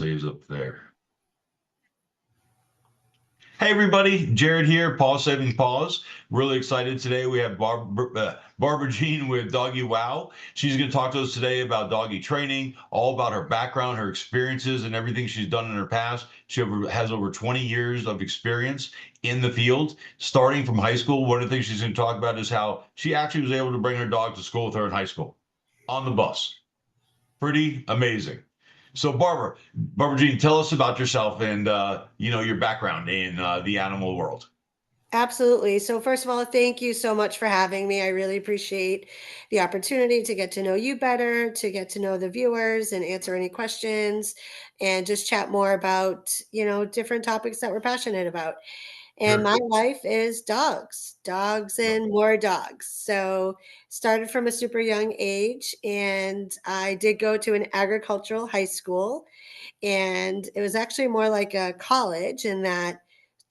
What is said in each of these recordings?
Saves up there. Hey everybody, Jarad here, Paws Saving Paws. Really excited today. We have Barbara Jean with Doggie Wow. She's going to talk to us today about doggy training, all about her background, her experiences, and everything she's done in her past. She has over 20 years of experience in the field, starting from high school. One of the things she's going to talk about is how she actually was able to bring her dog to school with her in high school on the bus. Pretty amazing. So Barbara Jean, tell us about yourself and your background in the animal world. Absolutely. So, first of all, thank you so much for having me. I really appreciate the opportunity to get to know you better, to get to know the viewers and answer any questions and just chat more about, different topics that we're passionate about. And Sure. my life is dogs, dogs Yep. and more dogs. So, started from a super young age, and I did go to an agricultural high school, and it was actually more like a college in that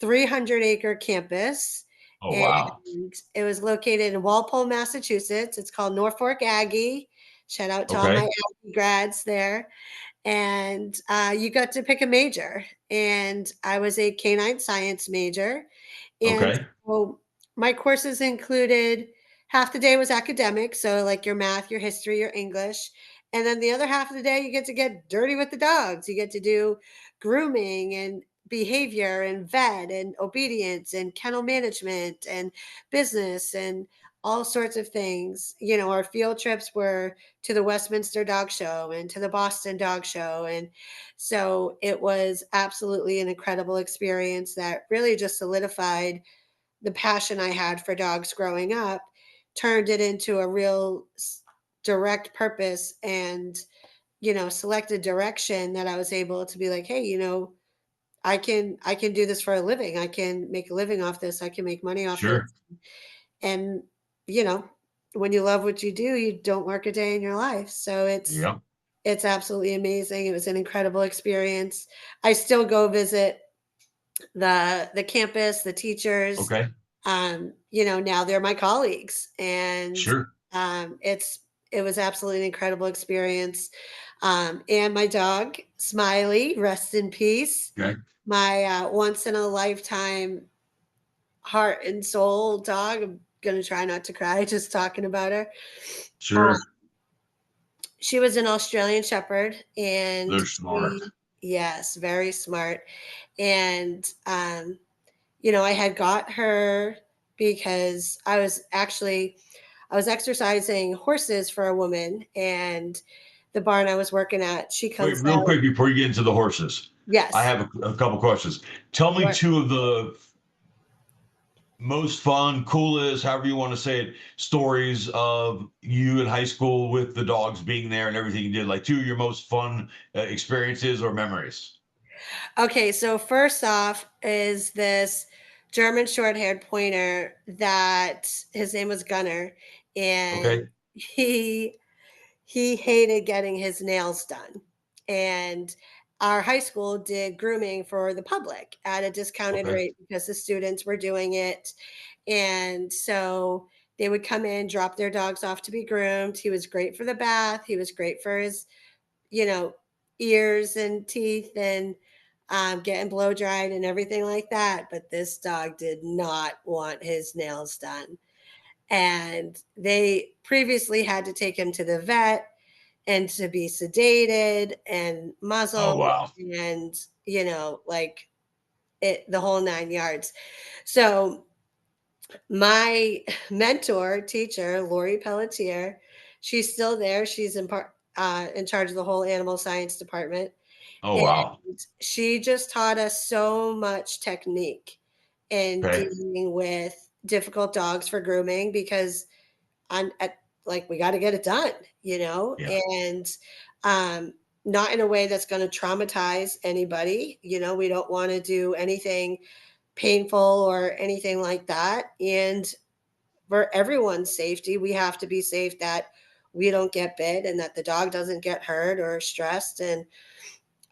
300-acre campus. Oh wow. And it was located in Walpole, Massachusetts. It's called Norfolk Aggie. Shout out to all my Okay. Aggie grads there. And you got to pick a major. And I was a canine science major. And Okay. so my courses included half the day was academic. So, like your math, your history, your English. And then the other half of the day, you get to get dirty with the dogs. You get to do grooming and behavior and vet and obedience and kennel management and business and all sorts of things. Our field trips were to the Westminster Dog Show and to the Boston Dog Show. And so it was absolutely an incredible experience that really just solidified the passion I had for dogs growing up, turned it into a real direct purpose and, selected direction that I was able to be like, hey, I can do this for a living. I can make a living off this. I can make money off this. Sure. And, you know, when you love what you do, you don't work a day in your life. So Yep. it's absolutely amazing. It was an incredible experience. I still go visit the campus, the teachers. Okay. Now they're my colleagues, and Sure. it was absolutely an incredible experience. And my dog, Smiley, rest in peace. Okay. My once in a lifetime heart and soul dog. I'm gonna try not to cry just talking about her. Uh, Sure. she was an Australian Shepherd, and They're smart. yes, very smart. And I had got her because I was exercising horses for a woman, and the barn I was working at, she Wait, comes real out. quick before you get into the horses, I Yes, have a couple questions. Tell me sure. two of the most fun, coolest, however you want to say it, stories of you in high school with the dogs being there and everything you did. Like two of your most fun experiences or memories. Okay, so first off is this German short-haired pointer that his name was Gunner, and Okay. he hated getting his nails done. And our high school did grooming for the public at a discounted Okay. rate because the students were doing it. And so they would come in, drop their dogs off to be groomed. He was great for the bath. He was great for his, you know, ears and teeth and getting blow dried and everything like that. But this dog did not want his nails done. And they previously had to take him to the vet and to be sedated and Oh muzzled wow. and, like the whole 9 yards. So my mentor teacher, Lori Pelletier, she's still there. She's in charge of the whole animal science department. Oh And wow. she just taught us so much technique in Okay. dealing with difficult dogs for grooming because on at like we got to get it done, Yeah. and um, not in a way that's going to traumatize anybody. We don't want to do anything painful or anything like that. And for everyone's safety, we have to be safe that we don't get bit and that the dog doesn't get hurt or stressed. And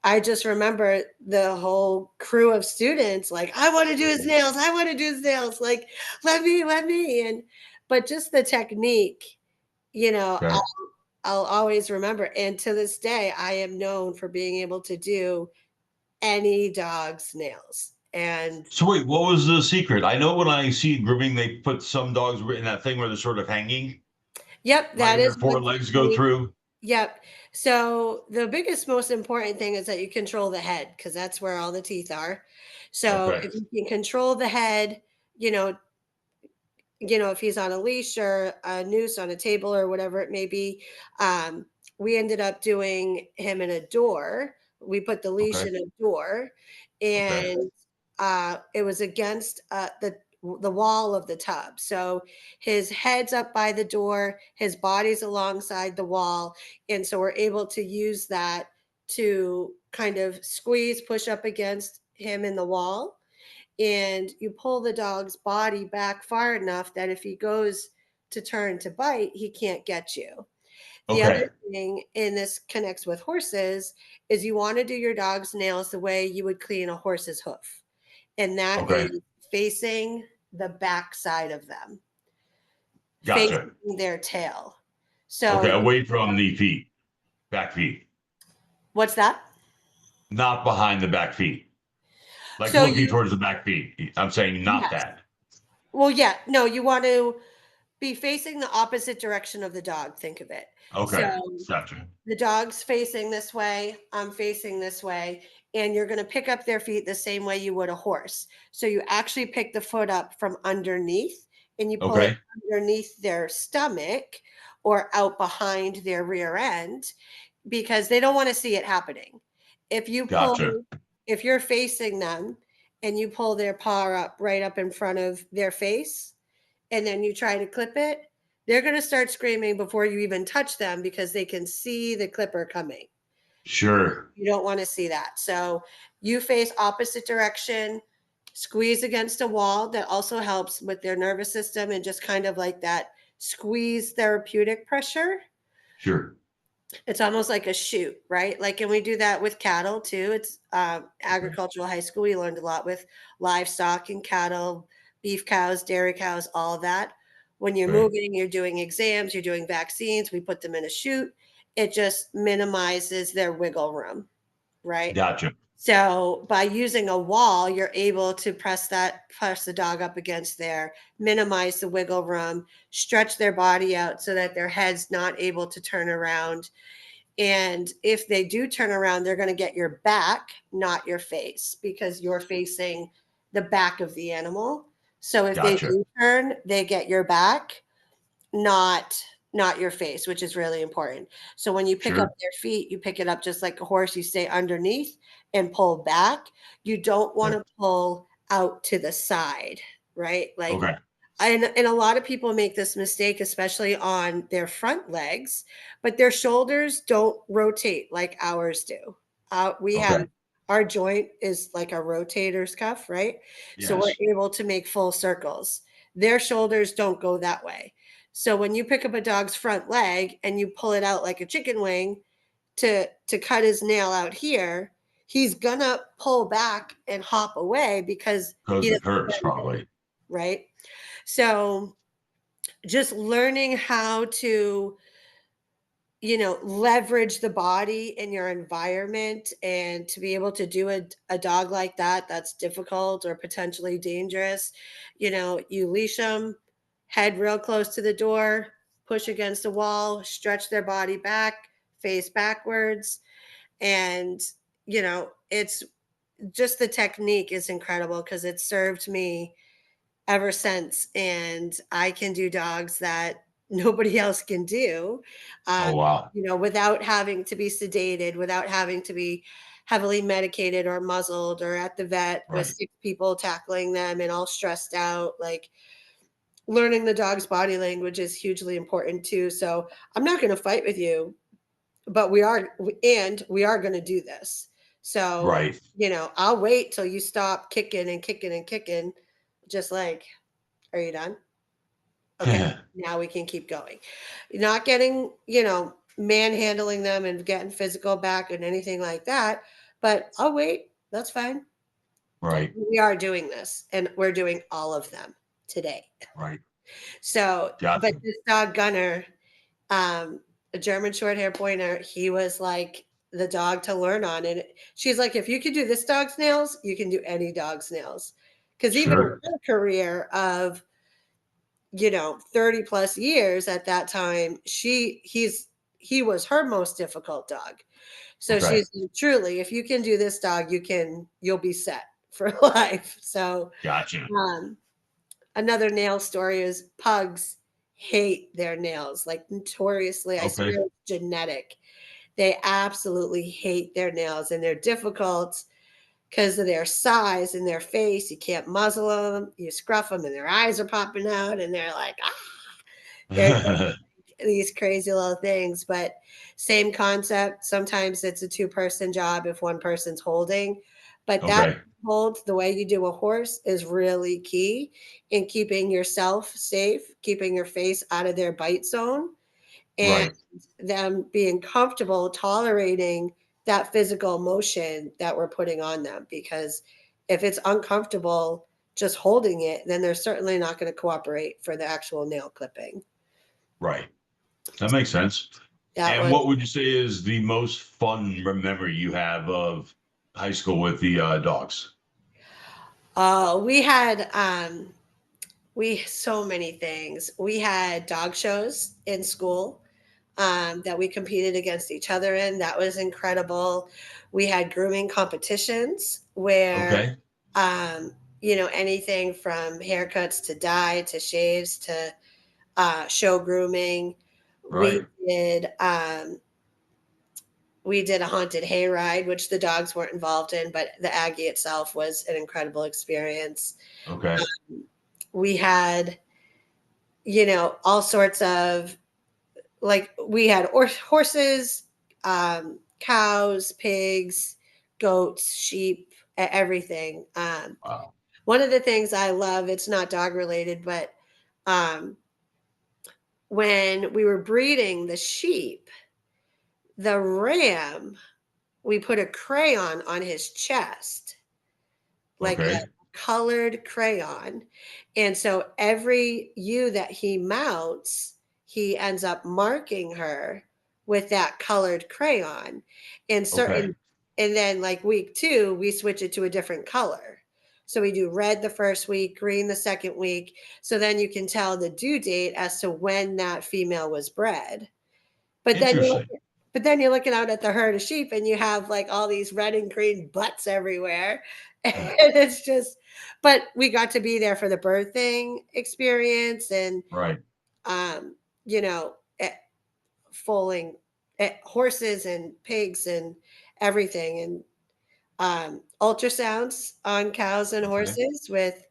I just remember the whole crew of students like, I want to do his nails. I want to do his nails. Like, let me. And, but just the technique, you know, Okay. I'll always remember. And to this day, I am known for being able to do any dog's nails. And So wait, what was the secret? I know when I see grooming, they put some dogs in that thing where they're sort of hanging, yep, right? that And their is four one legs go thing. through. Yep. So the biggest, most important thing is that you control the head because that's where all the teeth are. So Okay. if you can control the head, you know, if he's on a leash or a noose on a table or whatever it may be, um, we ended up doing him in a door. We put the leash Okay. in a door, Okay. and it was against the wall of the tub. So his head's up by the door, his body's alongside the wall, and so we're able to use that to kind of squeeze, push up against him in the wall, and you pull the dog's body back far enough that if he goes to turn to bite, he can't get you. The other Okay. thing, and this connects with horses, is you want to do your dog's nails the way you would clean a horse's hoof, and that Okay. is facing the back side of them, Gotcha. facing their tail. Okay. So, Away from the feet, back feet, what's that? not behind the back feet, like So looking you, towards the back feet. I'm saying not yes. that. Well, yeah, no, you want to be facing the opposite direction of the dog. Think of it. So Okay. Gotcha. the dog's facing this way, I'm facing this way, and you're going to pick up their feet the same way you would a horse. So you actually pick the foot up from underneath and you pull it Okay. underneath their stomach or out behind their rear end because they don't want to see it happening. If you Gotcha. pull, if you're facing them and you pull their paw up right up in front of their face, and then you try to clip it, they're going to start screaming before you even touch them because they can see the clipper coming. Sure. You don't want to see that. So you face opposite direction, squeeze against a wall. That also helps with their nervous system and just kind of like that squeeze therapeutic pressure. Sure. It's almost like a shoot, right? Like, and we do that with cattle too. It's Okay. agricultural high school. We learned a lot with livestock and cattle, beef cows, dairy cows, all of that. When you're Okay. moving, you're doing exams, you're doing vaccines, we put them in a chute. It just minimizes their wiggle room, right? Gotcha. So by using a wall, you're able to press the dog up against there, minimize the wiggle room, stretch their body out so that their head's not able to turn around, and if they do turn around, they're going to get your back, not your face, because you're facing the back of the animal. So if they Gotcha. do turn, they get your back, not not your face, which is really important. So when you pick up Sure. their feet, you pick it up just like a horse, you stay underneath and pull back. You don't want Okay. to pull out to the side, right? Like, Okay. and a lot of people make this mistake, especially on their front legs, but their shoulders don't rotate like ours do. We have Okay. our joint is like a rotator's cuff, right? So we're Yes. able to make full circles. Their shoulders don't go that way. So when you pick up a dog's front leg and you pull it out like a chicken wing to cut his nail out here, he's gonna pull back and hop away because he Because it doesn't hurts bend it, probably. right? So just learning how to, leverage the body in your environment and to be able to do a dog like that that's difficult or potentially dangerous. You leash them, head real close to the door, push against the wall, stretch their body back, face backwards. And, it's just the technique is incredible because it served me ever since. And I can do dogs that nobody else can do, Oh um, wow. without having to be sedated, without having to be heavily medicated or muzzled or at the vet with Right. 6 people tackling them and all stressed out. Like, learning the dog's body language is hugely important too. So I'm not going to fight with you, but we are going to do this. So, Right. I'll wait till you stop kicking and kicking and kicking. Just like, are you done? Okay, now we can keep going. Not getting, manhandling them and getting physical back and anything like that. But I'll wait. That's fine. Right. We are doing this and we're doing all of them today. Right. So, but Gotcha. this dog Gunner, a German short hair pointer. He was like the dog to learn on. And she's like, if you can do this dog's nails, you can do any dog's nails. Because even in Sure. her career of 30 plus years at that time, he was her most difficult dog. So Okay. she's truly, if you can do this dog, you'll be set for life. So Gotcha. um another nail story is pugs hate their nails, like notoriously. I Okay. swear it's genetic. They absolutely hate their nails, and they're difficult because of their size and their face. You can't muzzle them. You scruff them, and their eyes are popping out, and they're like, ah, they're these crazy little things. But same concept. Sometimes it's a two-person job if one person's holding, but that Okay. hold, the way you do a horse, is really key in keeping yourself safe, keeping your face out of their bite zone, and Right. them being comfortable tolerating that physical motion that we're putting on them. Because if it's uncomfortable just holding it, then they're certainly not going to cooperate for the actual nail clipping. Right. That makes sense. That And was what would you say is the most fun memory you have of high school with the dogs? we had we so many things. We had dog shows in school that we competed against each other in. That was incredible. We had grooming competitions where, Okay. um, anything from haircuts to dye to shaves to show grooming. We Right. did um, we did a haunted hayride, which the dogs weren't involved in, but the Aggie itself was an incredible experience. Okay. We had, all sorts of, like, we had horses, cows, pigs, goats, sheep, everything. Wow. One of the things I love, it's not dog related, but um, when we were breeding the sheep, the ram, we put a crayon on his chest, like a Okay. colored crayon. And so every ewe that he mounts, he ends up marking her with that colored crayon. And Okay. certain and then like week 2, we switch it to a different color. So we do red the first week, green the second week. So then you can tell the due date as to when that female was bred. But then you look Interesting. but then you're looking out at the herd of sheep and you have like all these red and green butts everywhere. And it's just, but we got to be there for the birthing experience and, Right. um, you know, eh, foaling horses and pigs and everything. And ultrasounds on cows and Okay. horses with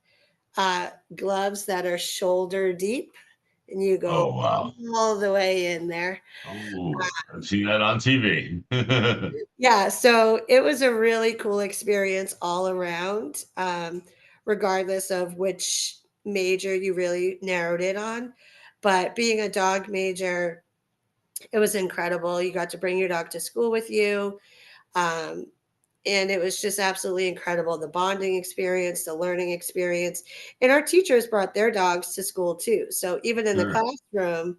gloves that are shoulder deep. And you go Oh, wow. all the way in there. Oh, I've seen that on TV. Yeah, so it was a really cool experience all around, regardless of which major you really narrowed it on. But being a dog major, it was incredible. You got to bring your dog to school with you. Um, and it was just absolutely incredible, the bonding experience, the learning experience. And our teachers brought their dogs to school too. So even in the Sure. classroom,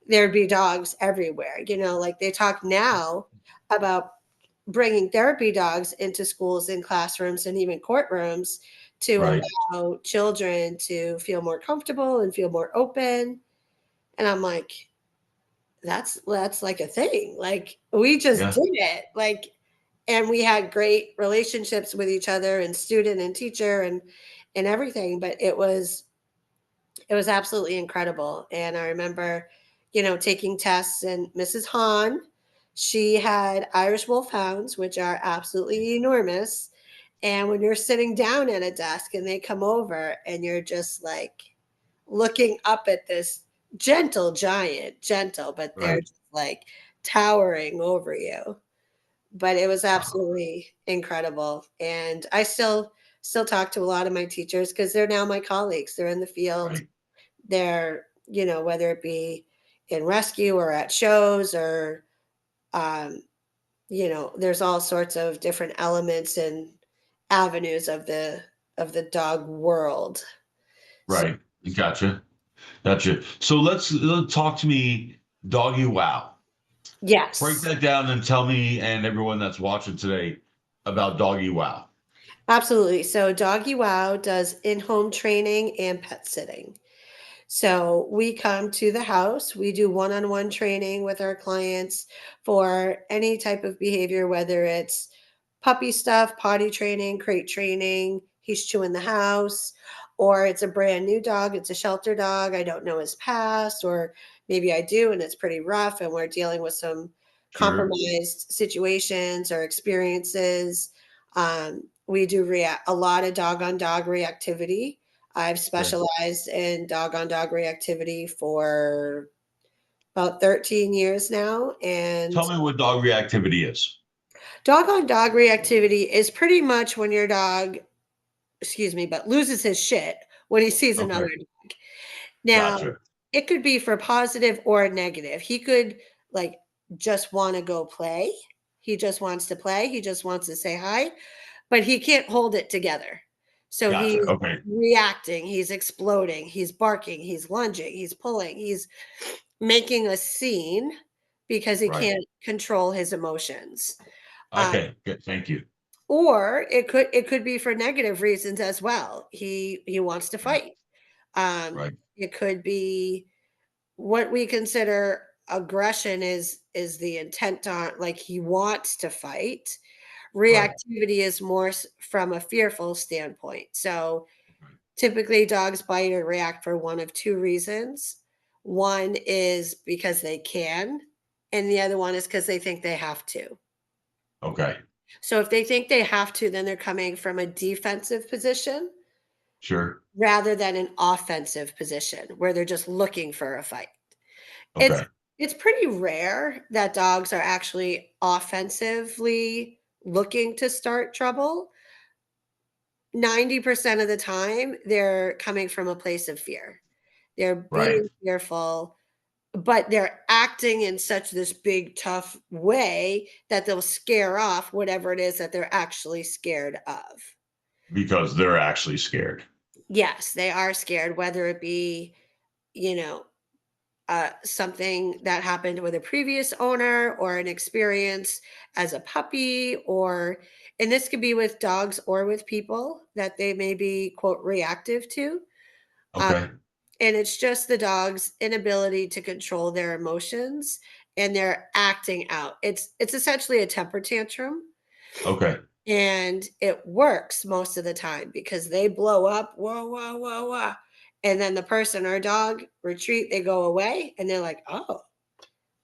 there'd be dogs everywhere. Like they talk now about bringing therapy dogs into schools and classrooms and even courtrooms to Right. allow children to feel more comfortable and feel more open. And I'm like, that's like a thing. Like we just Yeah. did it. Like, and we had great relationships with each other and student and teacher and everything. But it was absolutely incredible. And I remember, taking tests, and Mrs. Hahn, she had Irish Wolfhounds, which are absolutely enormous. And when you're sitting down at a desk and they come over and you're just like looking up at this gentle giant, gentle, but they're Right. just like towering over you. But it was Wow. absolutely incredible. And I still talk to a lot of my teachers because they're now my colleagues. They're in the field, Right. they're, whether it be in rescue or at shows or, um, there's all sorts of different elements and avenues of the dog world. So Right. Gotcha. Gotcha. So let's talk to me, Doggy Wow. Break Yes, that down and tell me and everyone that's watching today about Doggy Wow. absolutely. So Doggy Wow does in-home training and pet sitting. So we come to the house, we do one-on-one training with our clients for any type of behavior, whether it's puppy stuff, potty training, crate training, he's chewing the house, or it's a brand new dog, it's a shelter dog, I don't know his past, or maybe I do and it's pretty rough and we're dealing with some Sure, compromised situations or experiences. We do a lot of dog on dog reactivity. I've okay. specialized in dog on dog reactivity for about 13 years now. And Tell me what dog reactivity is. dog on dog reactivity is pretty much when your dog, excuse me, but loses his shit when he sees another Okay, dog. Now, gotcha. it could be for positive or negative. He could like just want to go play. He just wants to play. He just wants to say hi, but he can't hold it together. So Gotcha. he's Okay, reacting, he's exploding, he's barking, he's lunging, he's pulling, he's making a scene because he right. can't control his emotions. Um, Okay, good. Thank you. or it could be for negative reasons as well. He wants to Okay, fight. Um, right, it could be what we consider aggression is the intent on like he wants to fight. right, Reactivity is more from a fearful standpoint. So right. typically dogs bite or react for one of two reasons. One is because they can, and the other one is because they think they have to. Okay, So if they think they have to, then they're coming from a defensive position sure. rather than an offensive position where they're just looking for a fight. It's Okay, it's pretty rare that dogs are actually offensively looking to start trouble. 90% of the time, they're coming from a place of fear. They're right. being fearful, but they're acting in such this big, tough way that they'll scare off whatever it is that they're actually scared of. Because they're actually scared. Yes, they are scared, whether it be, you know, something that happened with a previous owner or an experience as a puppy, or, and this could be with dogs or with people that they may be, quote, reactive to. Um, Okay, and it's just the dog's inability to control their emotions and they're acting out. It's essentially a temper tantrum okay, and it works most of the time because they blow up, whoa, whoa, whoa, whoa. And then the person or dog retreat, they go away and they're like, oh,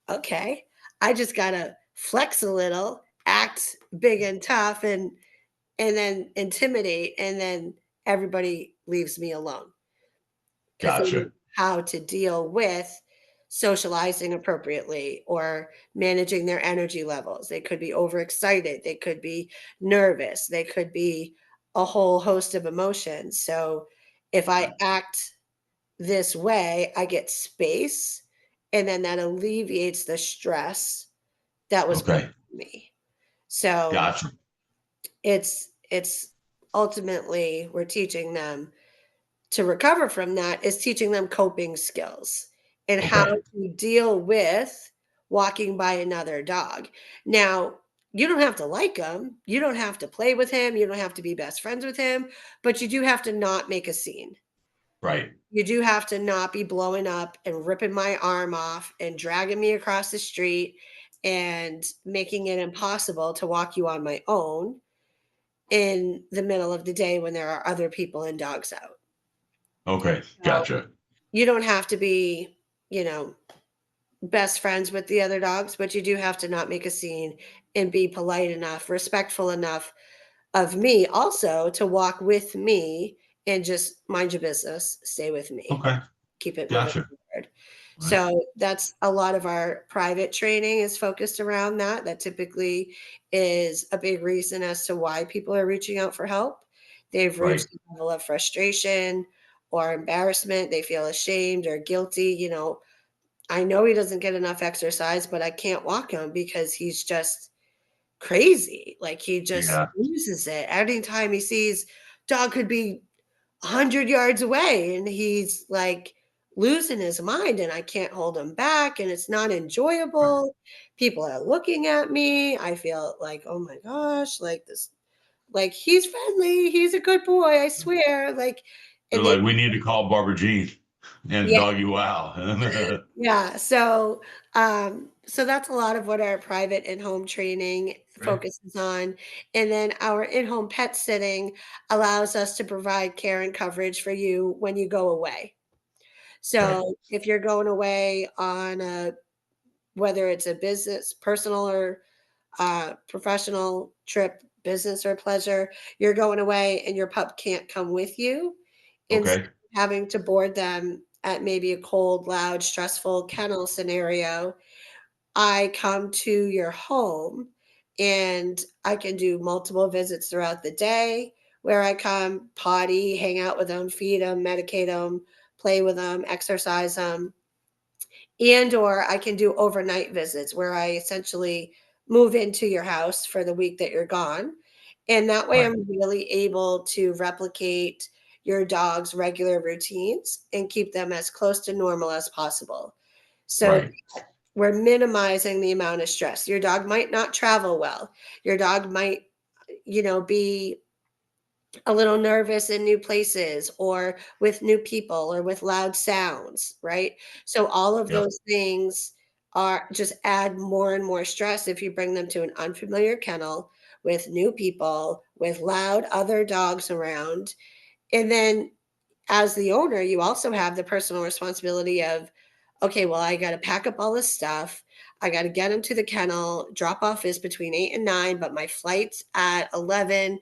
okay. I just gotta flex a little, act big and tough and then intimidate, and then everybody leaves me alone. 'Cause they know gotcha. how to deal with socializing appropriately or managing their energy levels. They could be overexcited, they could be nervous, they could be a whole host of emotions. So, if I Right. act this way, I get space, and then that alleviates the stress that was put Okay, on me. So, gotcha. it's ultimately we're teaching them to recover from that is teaching them coping skills and how Okay, to deal with walking by another dog. Now, you don't have to like him, you don't have to play with him, you don't have to be best friends with him, but you do have to not make a scene. right. You do have to not be blowing up and ripping my arm off and dragging me across the street and making it impossible to walk you on my own in the middle of the day when there are other people and dogs out. Okay, So gotcha. you don't have to be, you know, best friends with the other dogs, but you do have to not make a scene and be polite enough, respectful enough of me also to walk with me and just mind your business, stay with me, Okay, keep it moving gotcha. forward. Right, So that's a lot of our private training is focused around that. That typically is a big reason as to why people are reaching out for help. They've right. reached a level of frustration or embarrassment. They feel ashamed or guilty. I know he doesn't get enough exercise, but I can't walk him because he's just crazy. Like he just Yeah, loses it. Anytime he sees dog could be 100 yards away and he's like losing his mind and I can't hold him back and it's not enjoyable. People are looking at me. I feel like, oh my gosh, like this, like he's friendly, he's a good boy, I swear. Like, They're and they, like, we need to call Barbara Jean and yeah, Doggy Wow. yeah. So that's a lot of what our private in-home training Okay. focuses on. And then our in-home pet sitting allows us to provide care and coverage for you when you go away. Okay. So if you're going away on a, whether it's a business, personal or professional trip, business or pleasure, you're going away and your pup can't come with you. Instead Okay. of having to board them at maybe a cold, loud, stressful kennel scenario, I come to your home and I can do multiple visits throughout the day where I come potty, hang out with them, feed them, medicate them, play with them, exercise them, and or I can do overnight visits where I essentially move into your house for the week that you're gone. And that way Right. I'm really able to replicate your dog's regular routines and keep them as close to normal as possible. So Right. we're minimizing the amount of stress. Your dog might not travel well. Your dog might, be a little nervous in new places or with new people or with loud sounds, right? So all of Yep. those things are just add more and more stress if you bring them to an unfamiliar kennel with new people, with loud other dogs around. And then as the owner, you also have the personal responsibility of, okay, well, I got to pack up all this stuff. I got to get him to the kennel. Drop off is between 8 and 9, but my flight's at 11.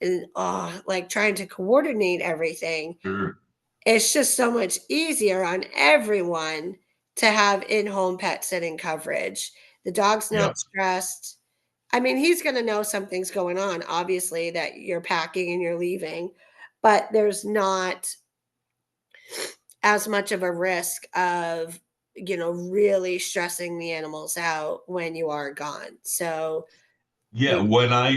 And like trying to coordinate everything. Sure. It's just so much easier on everyone to have in home pet sitting coverage. The dog's not Yep. stressed. I mean, he's going to know something's going on, obviously, that you're packing and you're leaving, but there's not as much of a risk of, really stressing the animals out when you are gone. So Yeah, we when I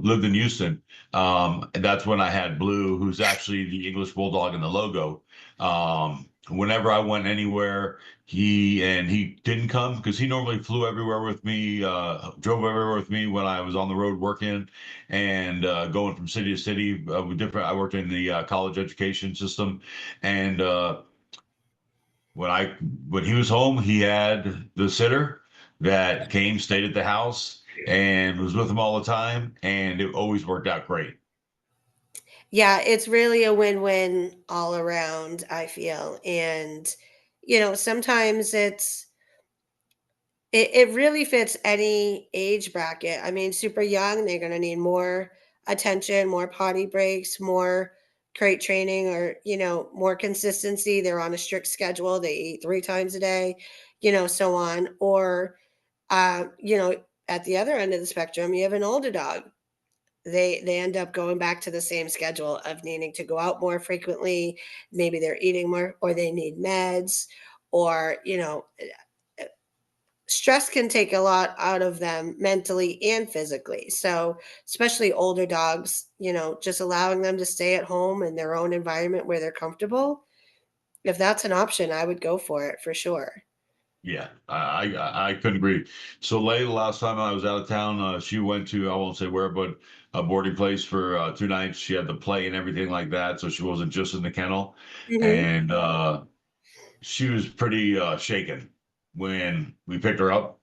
lived in Houston, that's when I had Blue, who's actually the English Bulldog in the logo. Whenever I went anywhere, he didn't come because he normally flew everywhere with me, drove everywhere with me when I was on the road working and going from city to city with different. I worked in the college education system, and when I when he was home, he had the sitter that came, stayed at the house, and was with him all the time, and it always worked out great. Yeah, it's really a win-win all around, I feel. And, sometimes it really fits any age bracket. I mean, super young, they're going to need more attention, more potty breaks, more crate training, or, more consistency. They're on a strict schedule. They eat 3 times a day, so on. Or, uh, you know, at the other end of the spectrum, you have an older dog. They end up going back to the same schedule of needing to go out more frequently. Maybe they're eating more, or they need meds, or, stress can take a lot out of them mentally and physically. So, especially older dogs, just allowing them to stay at home in their own environment where they're comfortable. If that's an option, I would go for it for sure. Yeah, I couldn't agree. So Layla, last time I was out of town, she went to, I won't say where, but a boarding place for 2 nights. She had the play and everything like that, so she wasn't just in the kennel, Mhm. and she was pretty shaken when we picked her up,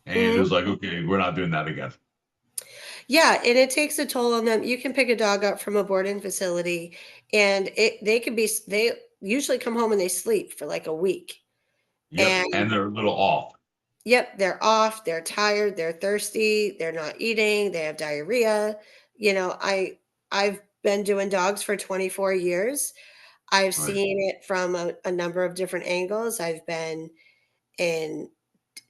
and it Mhm. was like, okay, we're not doing that again. Yeah, and it takes a toll on them. You can pick a dog up from a boarding facility, and they usually come home and they sleep for like a week. Yep, And and they're a little off. yep, they're off, they're tired, they're thirsty, they're not eating, they have diarrhea. I've been doing dogs for 24 years. I've Right. seen it from a number of different angles. I've been in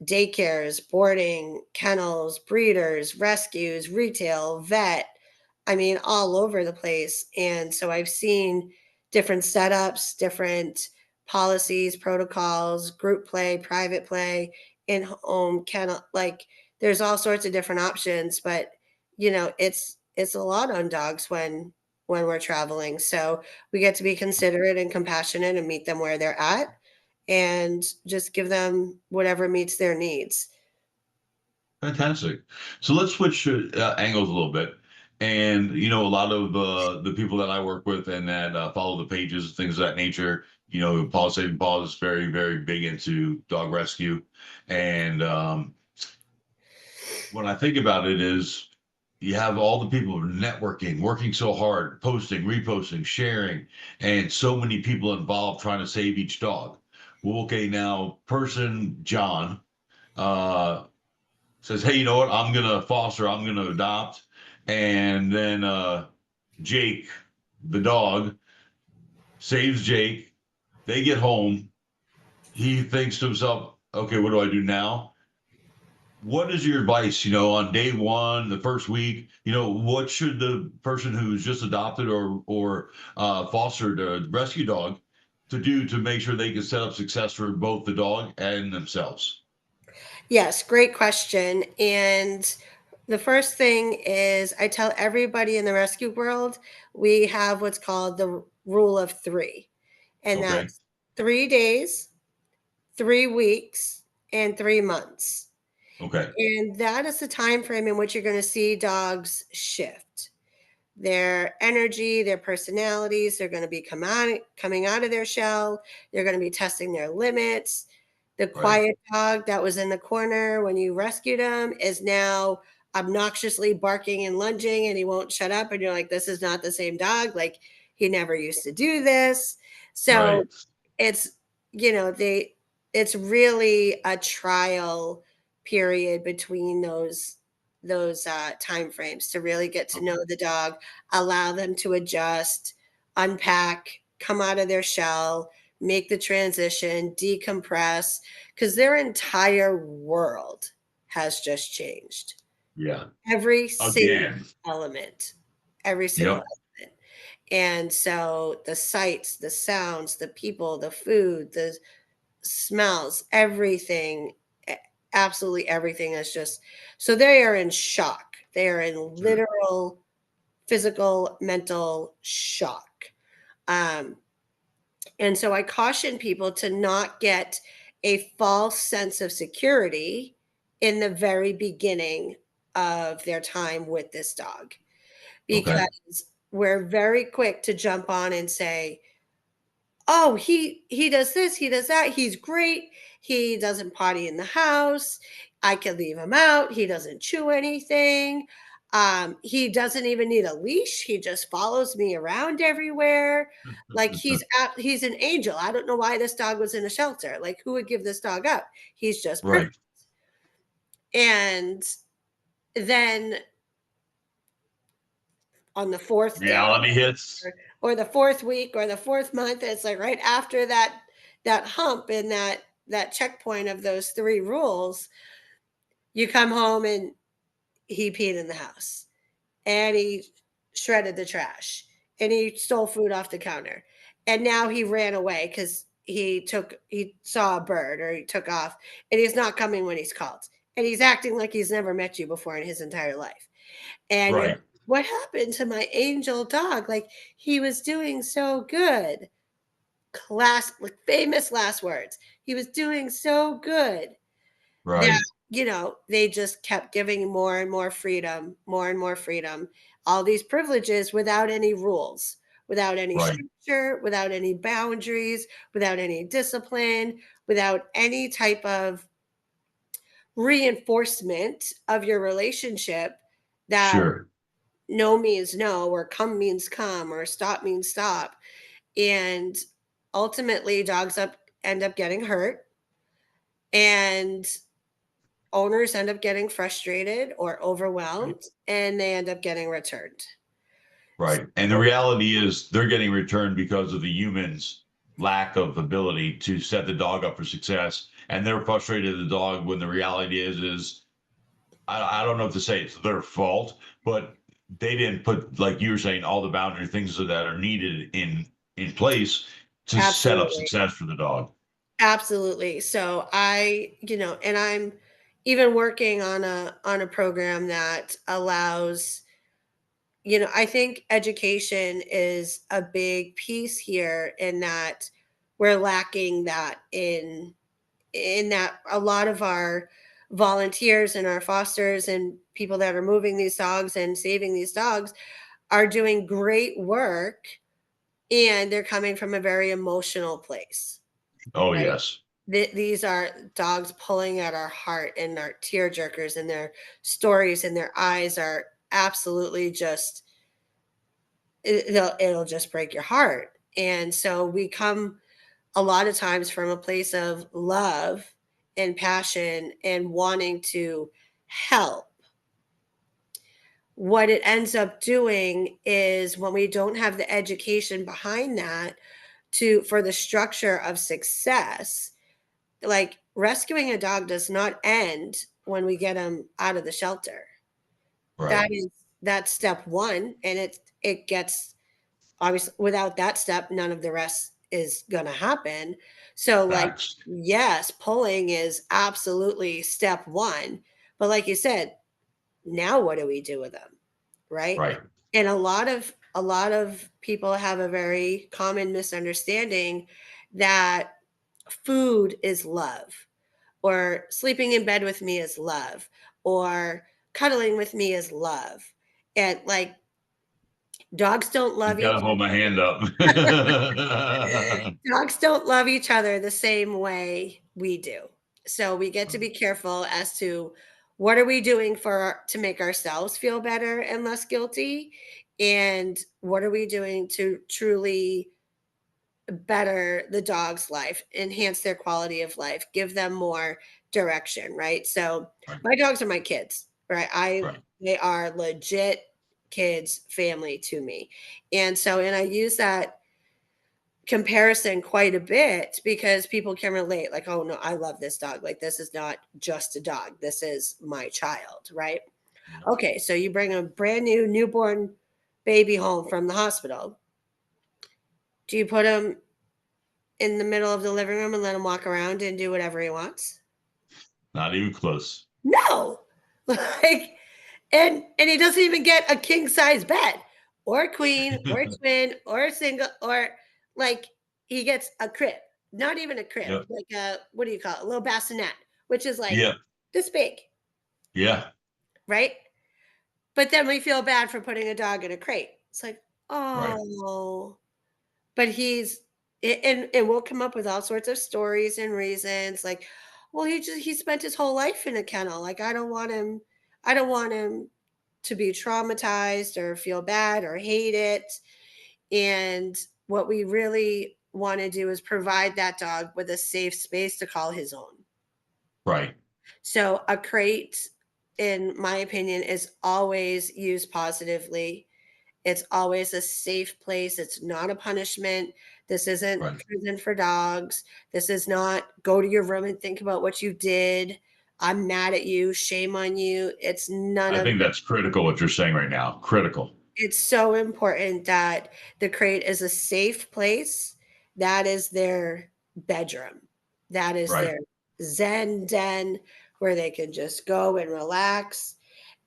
daycares, boarding, kennels, breeders, rescues, retail, vet. I mean, all over the place. And so I've seen different setups, different policies, protocols, group play, private play, in home kennel. Like there's all sorts of different options, but it's a lot on dogs when we're traveling. So we get to be considerate and compassionate and meet them where they're at. and just give them whatever meets their needs. Fantastic. So let's switch angles a little bit. And a lot of the people that I work with and that follow the pages, things of that nature, Paws Saving Paws is very, very big into dog rescue. And when I think about it, is you have all the people networking, working so hard, posting, reposting, sharing, and so many people involved trying to save each dog. Well, okay, now person John. Uh, Says, hey, you know what? I'm gonna foster, I'm gonna adopt. And then Jake, the dog, saves Jake. They get home. He thinks to himself, okay, what do I do now? What is your advice, on day one, the first week, what should the person who's just adopted or fostered a rescue dog to do to make sure they can set up success for both the dog and themselves? Yes, great question. And the first thing is I tell everybody in the rescue world, we have what's called the rule of three. And Okay. that's 3 days, 3 weeks, and 3 months. Okay. And that is the time frame in which you're going to see dogs shift. Their energy, their personalities, they're going to be coming out of their shell. They're going to be testing their limits. The Right. quiet dog that was in the corner when you rescued him is now obnoxiously barking and lunging, and he won't shut up. And you're like, this is not the same dog. Like, he never used to do this. So Right. it's, they it's really a trial period between those time frames to really get to know Okay. the dog, allow them to adjust, unpack, come out of their shell, make the transition, decompress, because their entire world has just changed. Yeah. Every single Again. element, every single Yep. element. And so the sights, the sounds, the people, the food, the smells, everything, absolutely everything is just, so they are in shock. They are in Sure. literal physical, mental shock. Um, and so I caution people to not get a false sense of security in the very beginning of their time with this dog, Okay. because we're very quick to jump on and say, oh, he does this, he does that, he's great, he doesn't potty in the house, I can leave him out, he doesn't chew anything, he doesn't even need a leash, he just follows me around everywhere, like he's an angel. I don't know why this dog was in a shelter. Like, who would give this dog up? He's just perfect. Right. And then on the fourth day, Reality hits. or the fourth week or the fourth month, it's like right after that hump and that checkpoint of those three rules, you come home and he peed in the house, and he shredded the trash, and he stole food off the counter, and now he ran away because he saw a bird, or he took off, and he's not coming when he's called, and he's acting like he's never met you before in his entire life. And you're like, Right. what happened to my angel dog? Like, he was doing so good. Like, famous last words. He was doing so good that, Right. they just kept giving more and more freedom, more and more freedom, all these privileges without any rules, without any Right. structure, without any boundaries, without any discipline, without any type of reinforcement of your relationship, that Sure. no means no, or come means come, or stop means stop. And ultimately, end up getting hurt, and owners end up getting frustrated or Right. overwhelmed, and they end up getting returned. Right. And the So, reality is they're getting returned because of the humans' lack of ability to set the dog up for success. And they're frustrated at the dog when the reality is I don't know if to say it's their fault, but they didn't put, like you were saying, all the boundary things that are needed in place to set up absolutely. success for the dog. Absolutely. So and I'm even working on a program that allows, I think education is a big piece here, in that we're lacking that in that a lot of our volunteers and our fosters and people that are moving these dogs and saving these dogs are doing great work, and they're coming from a very emotional place, Oh, right? yes. These are dogs pulling at our heart and our tear jerkers, and their stories and their eyes are absolutely just it'll just break your heart. And so we come a lot of times from a place of love and passion and wanting to help. What it ends up doing is when we don't have the education behind that to for the structure of success, like rescuing a dog does not end when we get them out of the shelter. Right. That is that's step one, and it gets obviously without that step, none of the rest is gonna happen. So, like, Facts. yes, pulling is absolutely step one, but like you said, now what do we do with them, right? Right. And a lot of people have a very common misunderstanding that food is love, or sleeping in bed with me is love, or cuddling with me is love. And like dogs don't You love each gotta hold my hand up. dogs don't love each other the same way we do. So we get to be careful as to what are we doing for to make ourselves feel better and less guilty, and what are we doing to truly better the dog's life, enhance their quality of life, give them more direction, right? So Right. my dogs are my kids, right? I Right. They are legit kids, family to me. And I use that comparison quite a bit because people can relate, like, oh no, I love this dog, like this is not just a dog, this is my child, right? Yep. Okay, so you bring a brand new newborn baby home from the hospital. Do you put him in the middle of the living room and let him walk around and do whatever he wants? Not even close. No. Like, and he doesn't even get a king size bed or a queen or a twin or a single, or like he gets a crib. Not even a crib, Yep. like a what do you call it? A little bassinet, which is like Yeah. this big, Yeah. right? But then we feel bad for putting a dog in a crate. It's like, Right. oh, but and we'll come up with all sorts of stories and reasons, like, well, he spent his whole life in a kennel. Like, I don't want him to be traumatized or feel bad or hate it. And what we really want to do is provide that dog with a safe space to call his own. Right. So a crate, in my opinion, is always used positively. It's always a safe place. It's not a punishment. This isn't Right. prison for dogs. This is not go to your room and think about what you did. I'm mad at you. Shame on you. It's none I of think that's critical what you're saying right now. Critical. it's so important that the crate is a safe place. That is their bedroom. That is Right. their zen den where they can just go and relax,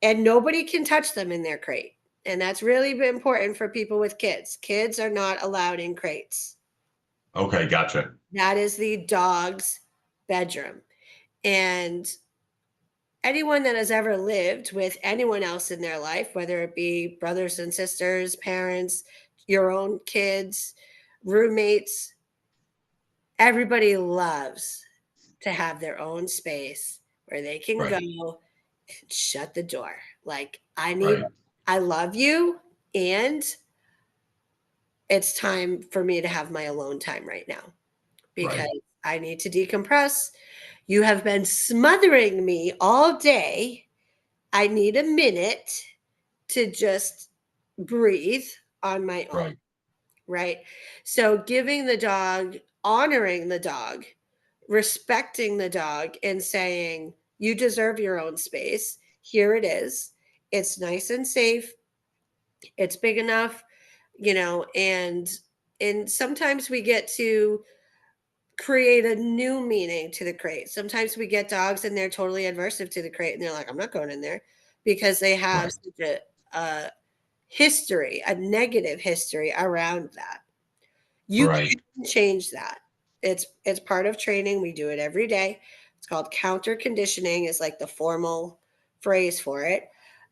and nobody can touch them in their crate. And that's really important for people with kids. Kids are not allowed in crates. Okay. Gotcha. That is the dog's bedroom. And anyone that has ever lived with anyone else in their life, whether it be brothers and sisters, parents, your own kids, roommates, everybody loves to have their own space where they can go Right. and shut the door. Like, Right. I love you, and it's time for me to have my alone time right now because Right. I need to decompress. You have been smothering me all day. I need a minute to just breathe on my own, Right. right? So giving the dog, honoring the dog, respecting the dog, and saying, you deserve your own space. Here it is. It's nice and safe. It's big enough, and sometimes we get to create a new meaning to the crate. Sometimes we get dogs and they're totally adversive to the crate and they're like, I'm not going in there because they have Right. such a history, a negative history around that. You Right. can change that. It's part of training. We do it every day. It's called counter conditioning is like the formal phrase for it.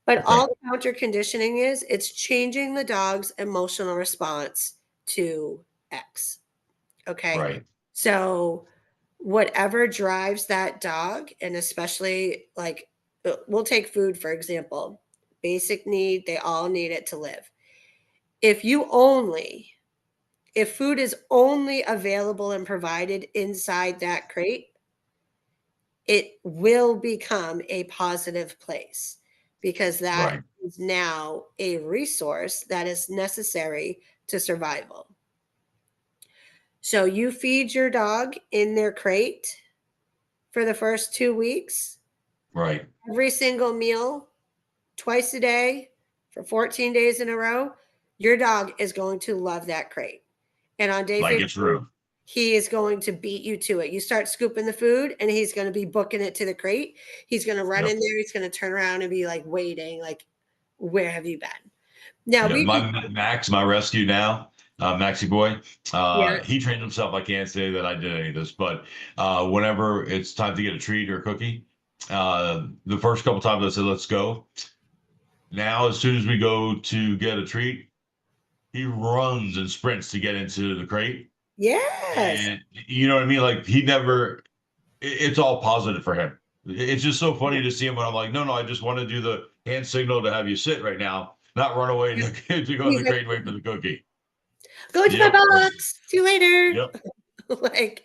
But Okay. all the counter conditioning is, it's changing the dog's emotional response to X. Okay. Right. So whatever drives that dog, and especially like we'll take food for example. Basic need, they all need it to live. If you only if food is only available and provided inside that crate, it will become a positive place because that Right. is now a resource that is necessary to survival. So you feed your dog in their crate for the first 2 weeks, Right. every single meal, twice a day for 14 days in a row, your dog is going to love that crate. And on day Like 15, it's true. he is going to beat you to it. You start scooping the food and he's going to be booking it to the crate. He's going to run Yep. in there. He's going to turn around and be like waiting, like, where have you been? Now, Yeah. we just, My Max, my rescue now, Maxie boy, yeah, he trained himself. I can't say that I did any of this, but whenever it's time to get a treat or a cookie, the first couple times I said, let's go. Now, as soon as we go to get a treat, he runs and sprints to get into the crate. yes. And you know what I mean? Like he never, it's all positive for him. It's just so funny to see him when I'm like, no, no, I just want to do the hand signal to have you sit right now, not run away to go in He's the like, crate and wait for the cookie. go to my Yep. box. See you later. Yep. Like,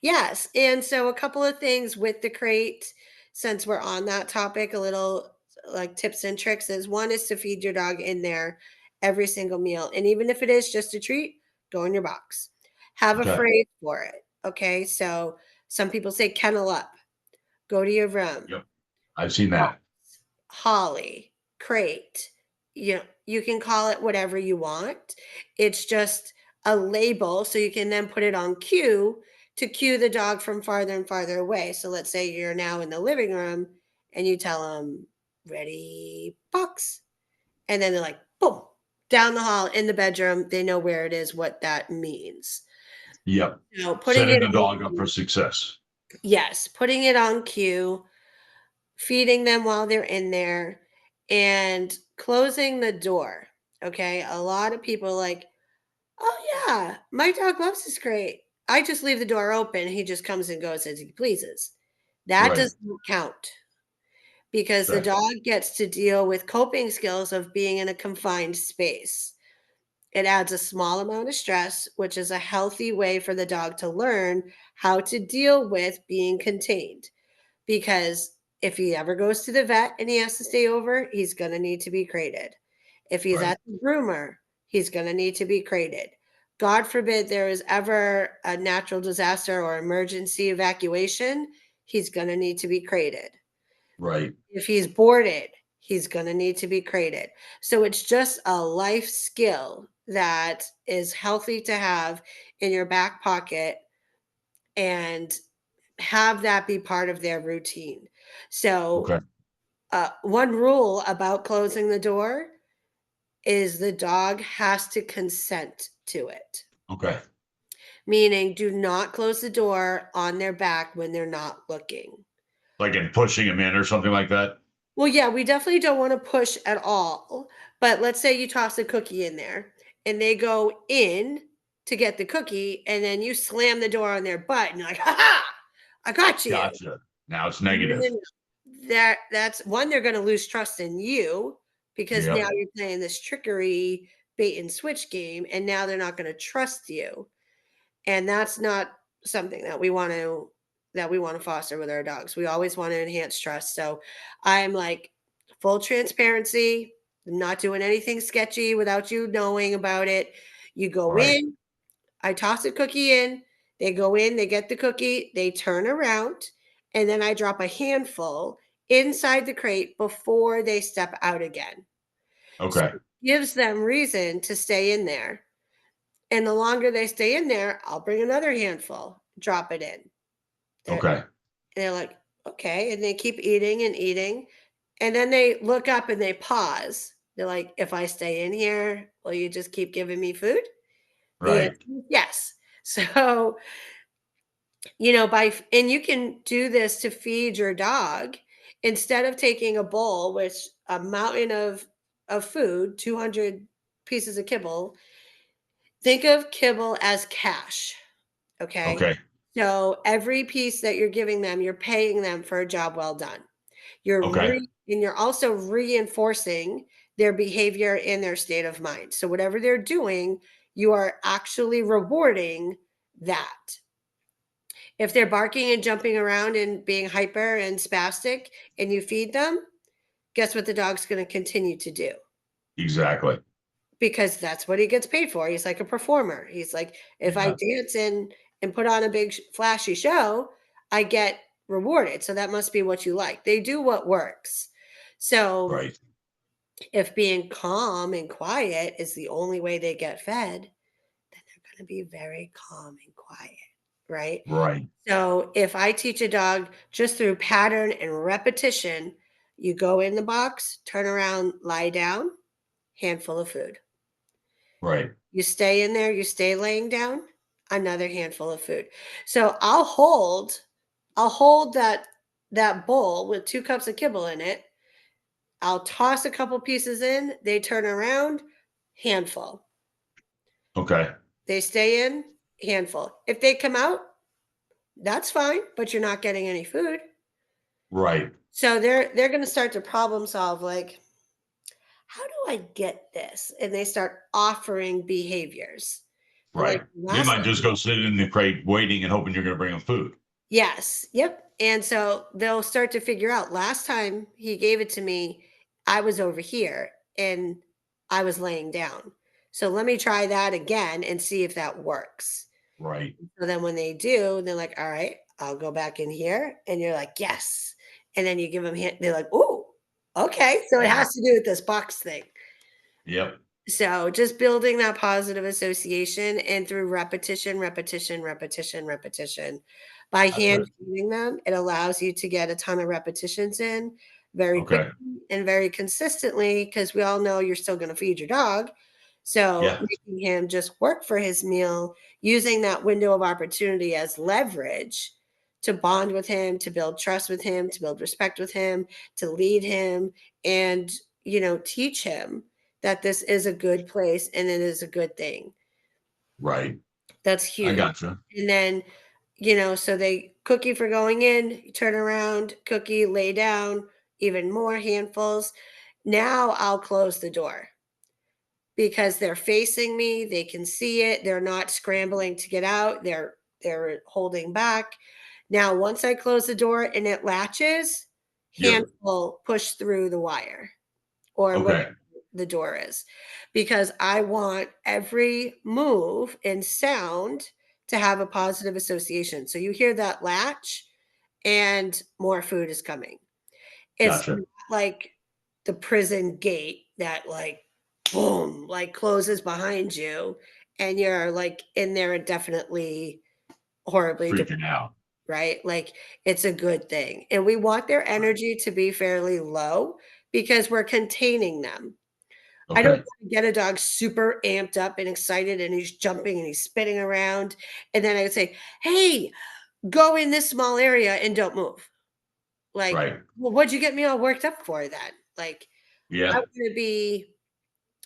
yes. And so, a couple of things with the crate, since we're on that topic, a little like tips and tricks is one is to feed your dog in there every single meal. And even if it is just a treat, go in your box. Have a Okay. phrase for it. Okay. So, some people say kennel up, go to your room, Yep. I've seen that. holly, crate. You can call it whatever you want. It's just a label so you can then put it on cue to cue the dog from farther and farther away. So let's say you're now in the living room and you tell them, ready, box. And then they're like, boom, down the hall in the bedroom. They know where it is, what that means. Yep. Putting Setting it the on, dog up for success. yes, putting it on cue, feeding them while they're in there, and closing the door. Okay. A lot of people are like, oh, yeah, my dog loves this crate. I just leave the door open. He just comes and goes as he pleases. That Right. doesn't count because the Okay. dog gets to deal with coping skills of being in a confined space. It adds a small amount of stress, which is a healthy way for the dog to learn how to deal with being contained. Because if he ever goes to the vet and he has to stay over, he's going to need to be crated. If he's Right. at the groomer, he's going to need to be crated. God forbid there is ever a natural disaster or emergency evacuation, he's going to need to be crated. Right. If he's boarded, he's going to need to be crated. So it's just a life skill that is healthy to have in your back pocket and have that be part of their routine. So, Okay. one rule about closing the door is the dog has to consent to it, Okay. meaning do not close the door on their back when they're not looking. Like in pushing him in or something like that. Well, yeah, we definitely don't want to push at all. But let's say you toss a cookie in there and they go in to get the cookie, and then you slam the door on their butt and you're like, ha ha, I got you. Gotcha. Now it's No, no, negative. no. That's one, they're gonna lose trust in you because now Yep. you're playing this trickery bait and switch game, and now they're not gonna trust you. And that's not something that we want to foster with our dogs. We always want to enhance trust. So I'm like full transparency, I'm not doing anything sketchy without you knowing about it. You go Right. in, I toss a cookie in, they go in, they get the cookie, they turn around, and then I drop a handful inside the crate before they step out again. So Okay. it gives them reason to stay in there. And the longer they stay in there, I'll bring another handful, drop it in. Okay. They're like, okay. And they keep eating and eating. And then they look up and they pause. They're like, if I stay in here, will you just keep giving me food? The answer Right. is yes. So and you can do this to feed your dog instead of taking a bowl, which a mountain of food, 200 pieces of kibble. Think of kibble as cash, okay? Okay. So every piece that you're giving them, you're paying them for a job well done. Okay. And you're also reinforcing their behavior and their state of mind. So whatever they're doing, you are actually rewarding that. If they're barking and jumping around and being hyper and spastic and you feed them, guess what the dog's going to continue to do? Exactly. Because that's what he gets paid for. He's like a performer. He's like, if I Yeah. dance and put on a big flashy show, I get rewarded. So that must be what you like. They do what works. So Right. if being calm and quiet is the only way they get fed, then they're going to be very calm and quiet, right? Right. So if I teach a dog just through pattern and repetition, you go in the box, turn around, lie down, handful of food. Right. You stay in there, you stay laying down, another handful of food. So I'll hold that bowl with 2 cups of kibble in it. I'll toss a couple pieces in, they turn around, handful. Okay. They stay in, handful. If they come out, that's fine, but you're not getting any food. Right. So they're going to start to problem solve like, how do I get this? And they start offering behaviors. They're like, Right. They last might just go sit in the crate waiting and hoping you're going to bring them food. Yes. Yep. And so they'll start to figure out last time he gave it to me, I was over here and I was laying down. So let me try that again and see if that works. Right. So then when they do, they're like, all right, I'll go back in here. And you're like, yes. And then you give them hint. They're like, oh, okay. So it Yeah. has to do with this box thing. Yep. So just building that positive association and through repetition, repetition, repetition, repetition. By hand Gotcha. feeding them, it allows you to get a ton of repetitions in very Okay. quickly and very consistently because we all know you're still going to feed your dog. So Yeah. making him just work for his meal, using that window of opportunity as leverage to bond with him, to build trust with him, to build respect with him, to lead him, and teach him that this is a good place and it is a good thing. Right. That's I huge. gotcha. And then, so they cookie for going in, you turn around, cookie, lay down, even more handfuls. Now I'll close the door because they're facing me, they can see it, they're not scrambling to get out, they're holding back. Now, once I close the door and it latches, Yep. handful push through the wire or whatever Okay. the door is because I want every move and sound to have a positive association. So you hear that latch and more food is coming. It's Gotcha. not like the prison gate that like boom, like closes behind you and you're like in there indefinitely horribly depressed, Freaking out. right? Like it's a good thing. And we want their energy to be fairly low because we're containing them. I don't Okay. wanna get a dog super amped up and excited, and he's jumping and he's spinning around, and then I would say, "Hey, go in this small area and don't move." Like, Right. "Well, what'd you get me all worked up for then?" Like, I Yeah. wanna be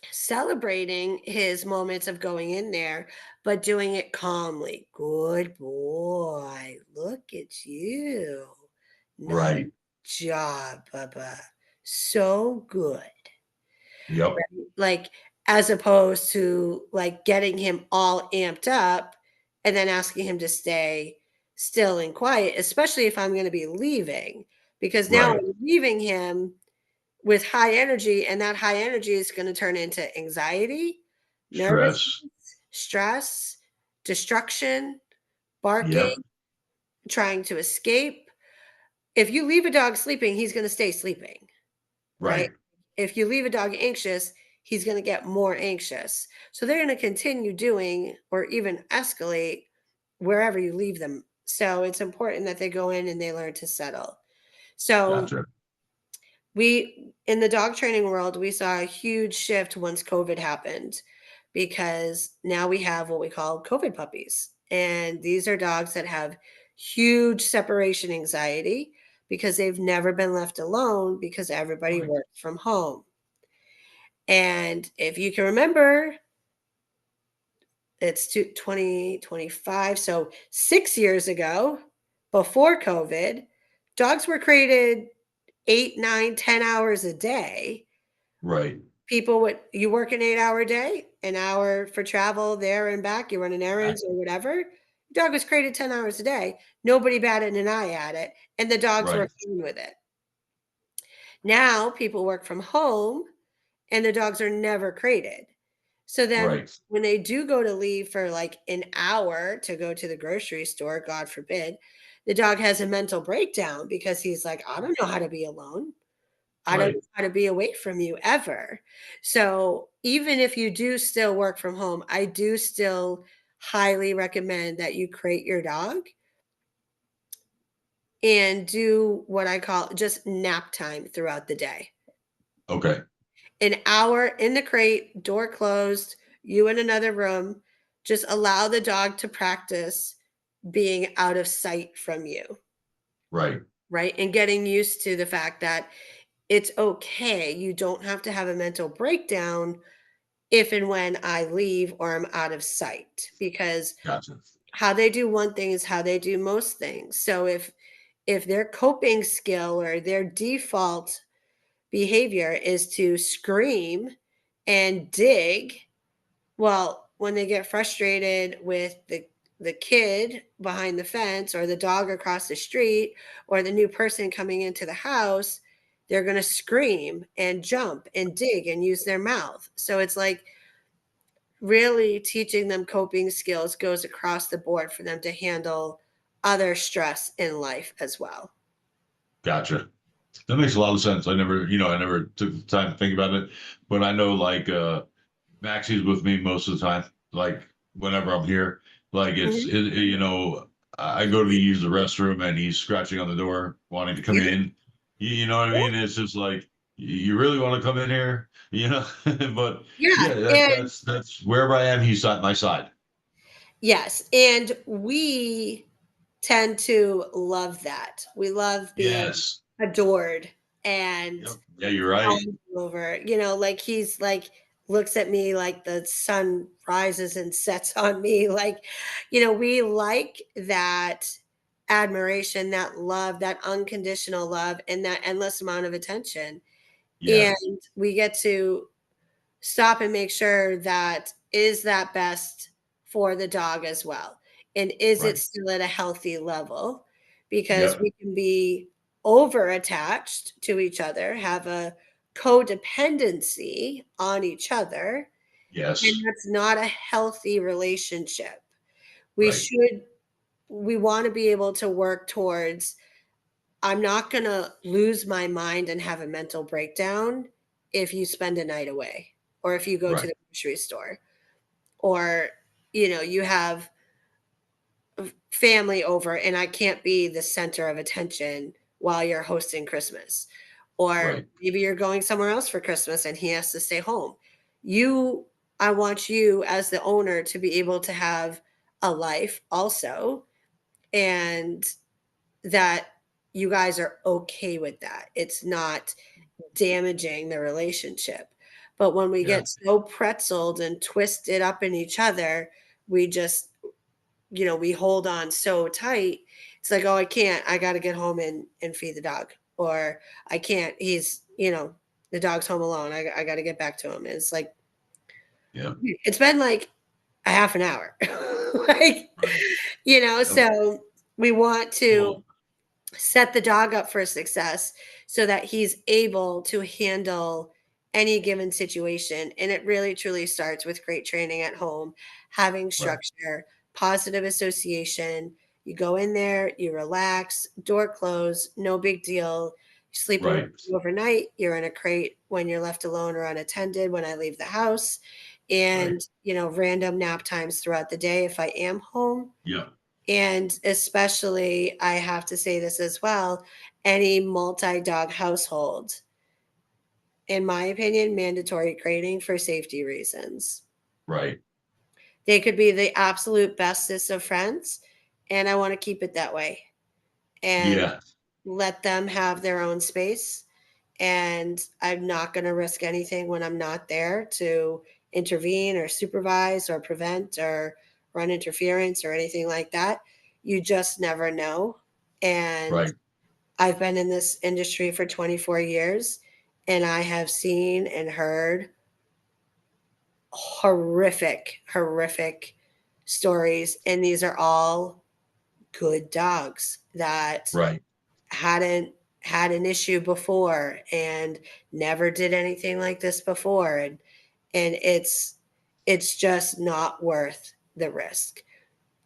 celebrating his moments of going in there, but doing it calmly. "Good boy. Look at you. Nice Right. job, bubba. So good." Yep. Like, as opposed to, like, getting him all amped up and then asking him to stay still and quiet, especially if I'm gonna be leaving, because now Right. I'm leaving him with high energy, and that high energy is gonna turn into anxiety, nervousness, Stress. stress, destruction, Yep. barking, trying to escape. If you leave a dog sleeping, he's gonna stay sleeping. Right? Right. If you leave a dog anxious, he's going to get more anxious. So they're going to continue doing or even escalate wherever you leave them. So it's important that they go in and they learn to settle. So Gotcha. we in the dog training world, we saw a huge shift once COVID happened because now we have what we call COVID puppies. And these are dogs that have huge separation anxiety because they've never been left alone because everybody Right. works from home. And if you can remember, it's 2025. So 6 years ago, before COVID, dogs were created 8, 9, 10 hours a day. Right. People would, you work an 8 hour day, an hour for travel there and back, you're running errands or Exactly. whatever. Dog was created 10 hours a day. Nobody batted an eye at it. And the dogs were Right. fine with it. Now people work from home and the dogs are never crated. So then Right. when they do go to leave for like an hour to go to the grocery store, God forbid, the dog has a mental breakdown because he's like, I don't know how to be alone. I don't know Right. how to be away from you ever. So even if you do still work from home, I do still highly recommend that you crate your dog and do what I call just nap time throughout the day. Okay. An hour in the crate, door closed, you in another room. Just allow the dog to practice being out of sight from you, Right. right? And getting used to the fact that it's okay. You don't have to have a mental breakdown if and when I leave or I'm out of sight, because Gotcha. how they do one thing is how they do most things. So if their coping skill or their default behavior is to scream and dig, well, when they get frustrated with the kid behind the fence or the dog across the street or the new person coming into the house, they're going to scream and jump and dig and use their mouth. So it's like really teaching them coping skills goes across the board for them to handle other stress in life as well. Gotcha. That makes a lot of sense. I never took the time to think about it, but I know like Maxie's with me most of the time. Like whenever I'm here, like Mhm. I go to use the restroom and he's scratching on the door, wanting to come Yeah. in. You know what I Yeah. mean? It's just like you really want to come in here, you know? But Yeah. yeah, And that's wherever I am, he's at my side. yes. And we tend to love that. We love being Yes. adored and Yep. Yeah, you're right. fawned over, like he's like looks at me like the sun rises and sets on me. Like, we like that admiration, that love, that unconditional love, and that endless amount of attention. Yeah. And we get to stop and make sure that is that best for the dog as well, and is it Right. still at a healthy level, because Yep. we can be over attached to each other, have a codependency on each other, and Yes. that's not a healthy relationship. we Right. should we want to be able to work towards, I'm not going to lose my mind and have a mental breakdown if you spend a night away or if you go to Right. the grocery store, or you have family over and I can't be the center of attention while you're hosting Christmas, or Right. maybe you're going somewhere else for Christmas and he has to stay home. You I want you as the owner to be able to have a life also, and that you guys are okay with that. It's not damaging the relationship. But when we Yeah. get so pretzeled and twisted up in each other, we just, we hold on so tight. It's like, oh, I can't. I got to get home and feed the dog. Or I can't. The dog's home alone. I got to get back to him. And it's like, Yeah. it's been like a half an hour. like, Right. Yep. so we want to Well, set the dog up for success so that he's able to handle any given situation. And it really truly starts with great training at home, having right. structure, positive association. You go in there, you relax, door closed, no big deal. You sleep in the Right. crate overnight, you're in a crate when you're left alone or unattended when I leave the house. Right. And, random nap times throughout the day if I am home. Yeah. And especially, I have to say this as well, any multi-dog household, in my opinion, mandatory crating for safety reasons. Right. They could be the absolute bestest of friends. and I want to keep it that way and Yeah. let them have their own space. And I'm not going to risk anything when I'm not there to intervene or supervise or prevent or run interference or anything like that. You just never know. And Right. I've been in this industry for 24 years, and I have seen and heard horrific, horrific stories. And these are all good dogs that Right. hadn't had an issue before and never did anything like this before. And it's just not worth the risk.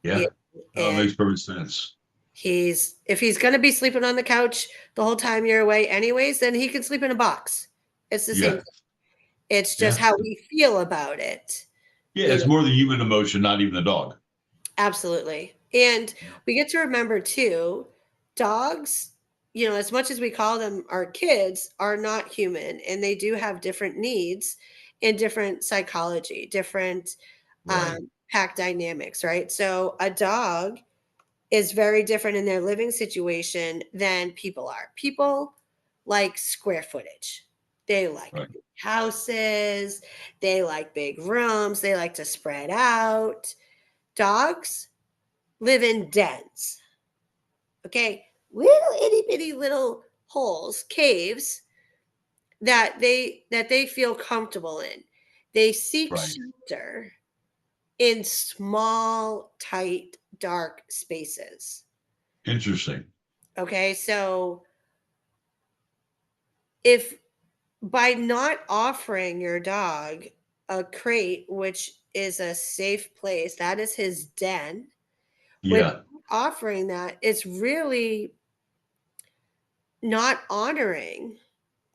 You Yeah. know, No, it and makes perfect sense. he's if he's going to be sleeping on the couch the whole time you're away anyways, then he can sleep in a box. It's the same Yeah. thing. It's just Yeah. how we feel about it. Yeah. You It's know, more the human emotion, not even the dog. absolutely. And Yeah. we get to remember too, dogs, as much as we call them our kids, are not human, and they do have different needs and different psychology, different Right. pack dynamics, right? So a dog is very different in their living situation than people are. People like square footage. They like Right. big houses, they like big rooms, they like to spread out. Dogs live in dens. Okay, little itty bitty little holes, caves that they feel comfortable in. They seek Right. shelter in small, tight, dark spaces. Interesting. Okay, so if by not offering your dog a crate, which is a safe place, that is his den, with Yeah. offering that, it's really not honoring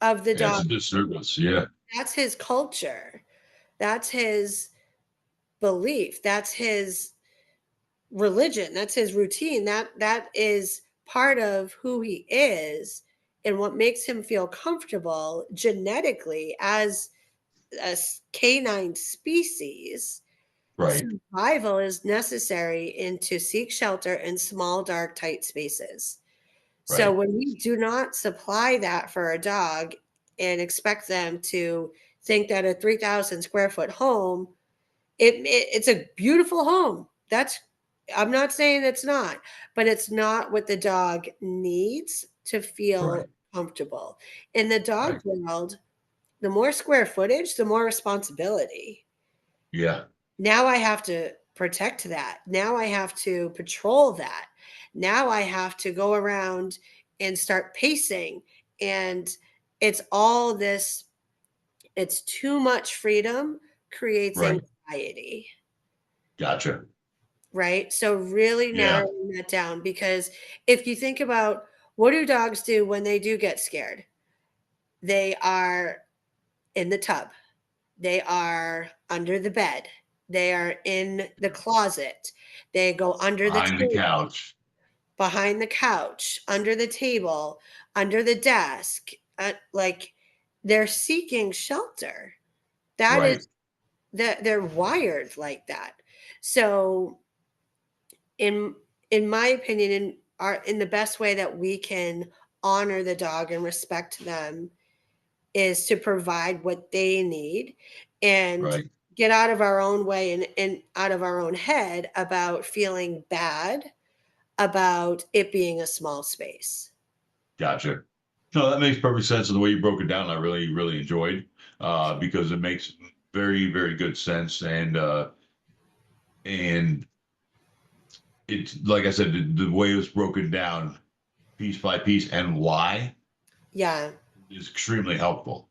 of the It's dog. a disservice. Yeah. That's his culture. That's his belief. That's his religion. That's his routine. That is part of who he is and what makes him feel comfortable genetically as a canine species. Right. Survival is necessary and to seek shelter in small, dark, tight spaces. So Right. when we do not supply that for a dog and expect them to think that a 3,000 square foot home, it's a beautiful home. That's I'm not saying it's not, but it's not what the dog needs to feel Right. comfortable. In the dog Right. world, the more square footage, the more responsibility. Yeah. Now I have to protect that. Now I have to patrol that. Now I have to go around and start pacing. And it's all this, it's too much freedom creates Right. anxiety, Gotcha. right? So really Yeah. narrowing that down, because if you think about what do dogs do when they do get scared? They are in the tub. They are under the bed. They are in the closet. They go under the Behind the table, couch. behind the couch, under the table, under the desk. Like they're seeking shelter. That is Right. that they're wired like that. So in in my opinion, in the best way that we can honor the dog and respect them is to provide what they need and Right. get out of our own way and out of our own head about feeling bad about it being a small space. Gotcha. No, that makes perfect sense. And the way you broke it down, I really, really enjoyed because it makes very, very good sense. And it's like I said, the way it was broken down piece by piece and why Yeah. is extremely helpful.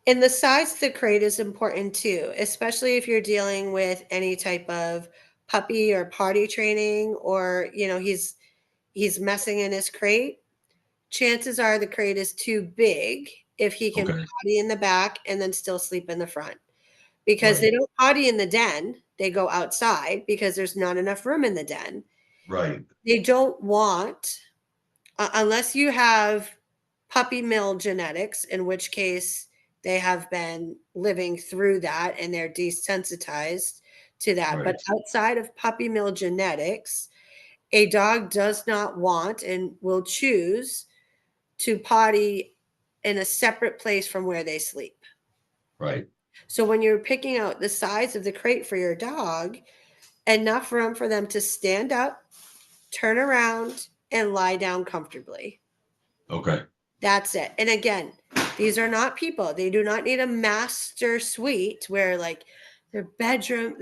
And the size of the crate is important too, especially if you're dealing with any type of puppy or potty training, or he's messing in his crate. Chances are the crate is too big if he can Okay. potty in the back and then still sleep in the front. Because they Right. don't potty in the den, they go outside because there's not enough room in the den. Right. They don't want, unless you have puppy mill genetics, in which case they have been living through that and they're desensitized to that. But Right. outside of puppy mill genetics, A dog does not want and will choose to potty in a separate place from where they sleep. Right. So when you're picking out the size of the crate for your dog, enough room for them to stand up, turn around, and lie down comfortably. Okay. That's it. And again, these are not people. They do not need a master suite where like their bathroom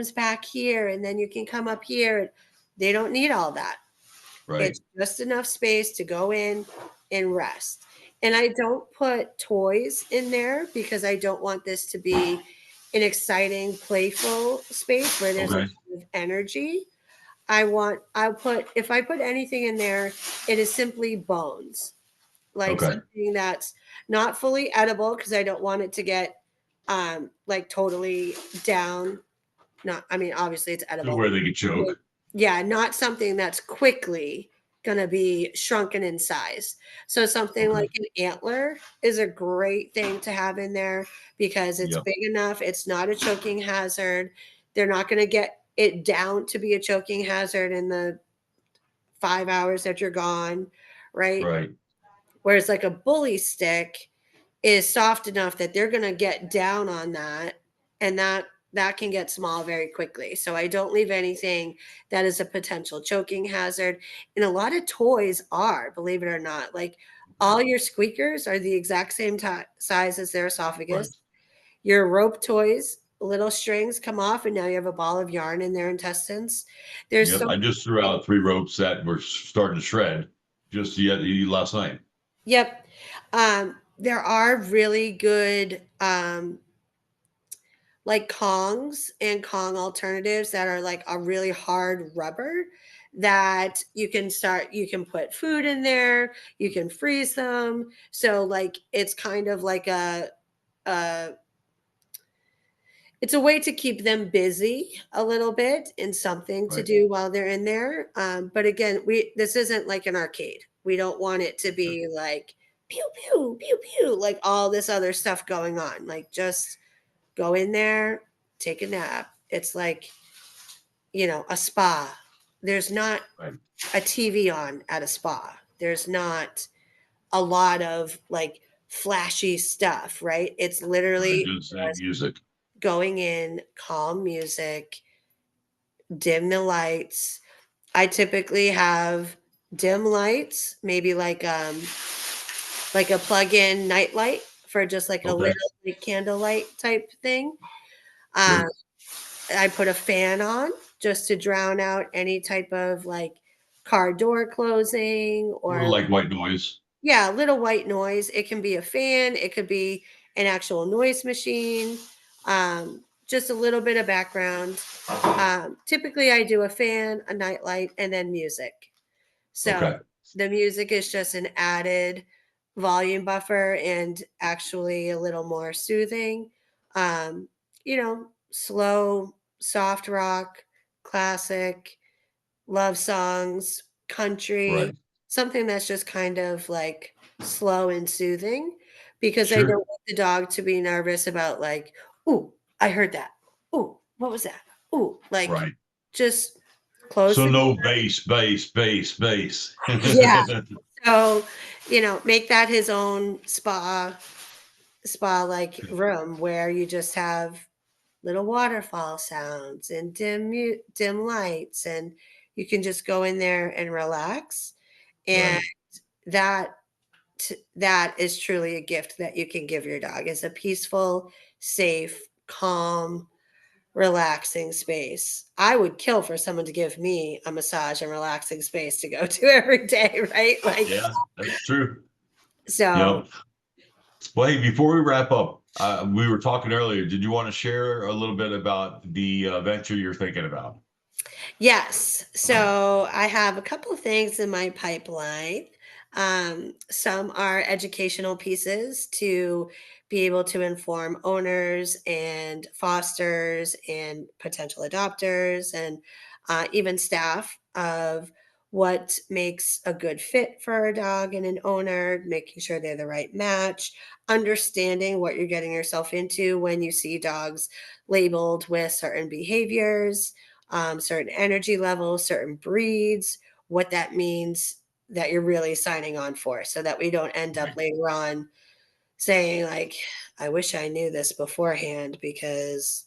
is back here, and then you can come up here. They don't need all that. Right. It's just enough space to go in and rest. And I don't put toys in there because I don't want this to be an exciting, playful space where there's a Okay. lot of energy. I'll put, if I put anything in there, it is simply bones, like Okay. something that's not fully edible because I don't want it to get like totally down. Not, I mean, obviously it's To edible. where they can choke. Yeah, not something that's quickly gonna be shrunken in size. So something Okay. like an antler is a great thing to have in there because it's Yep. big enough. It's not a choking hazard. They're not gonna get it down to be a choking hazard in the 5 hours that you're gone, right? Right. Whereas like a bully stick is soft enough that they're going to get down on that, and that can get small very quickly. So I don't leave anything that is a potential choking hazard. And a lot of toys are, believe it or not, like all your squeakers are the exact same size as their Right. esophagus. Your rope toys, little strings come off and now you have a ball of yarn in their intestines. There's Yep. so I just threw out 3 ropes that were starting to shred just yet last night. Yep. There are really good like Kongs and Kong alternatives that are like a really hard rubber that you can put food in there, you can freeze them. So like it's kind of like a it's a way to keep them busy a little bit and something to Right. do while they're in there. But again, we this isn't like an arcade. We don't want it to be like pew pew pew pew like all this other stuff going on. Like just go in there, take a nap. It's like, a spa. There's not Right. a TV on at a spa. There's not a lot of like flashy stuff, right? It's Right. literally Just music. going in, calm music, dim the lights. I typically have dim lights, maybe like a plug-in night light for just like a Okay. little like candlelight type thing. Um, Sure. I put a fan on just to drown out any type of like car door closing Or or like white noise. yeah, little white noise. It can be a fan, it could be an actual noise machine, just a little bit of background. Typically, I do a fan, a nightlight, and then music. So Okay. the music is just an added volume buffer and actually a little more soothing. Slow, soft rock, classic, love songs, country, Right. something that's just kind of like slow and soothing because I don't Sure. want the dog to be nervous about like, "Ooh, I heard that. Ooh, what was that? Ooh," like Right. just close So the no bass, bass, bass, bass. yeah. So, make that his own spa like room where you just have little waterfall sounds and dim lights, and you can just go in there and relax. And Right. that that is truly a gift that you can give your dog is a peaceful, safe, calm, relaxing space. I would kill for someone to give me a massage and relaxing space to go to every day, right? Like Yeah, that's true. so Yep. Well, hey, before we wrap up, we were talking earlier. Did you want to share a little bit about the venture you're thinking about? yes. So I have a couple of things in my pipeline. Some are educational pieces to be able to inform owners and fosters and potential adopters and even staff of what makes a good fit for a dog and an owner, making sure they're the right match, understanding what you're getting yourself into when you see dogs labeled with certain behaviors, certain energy levels, certain breeds, what that means that you're really signing on for, so that we don't end up Right. later on saying, like, I wish I knew this beforehand because,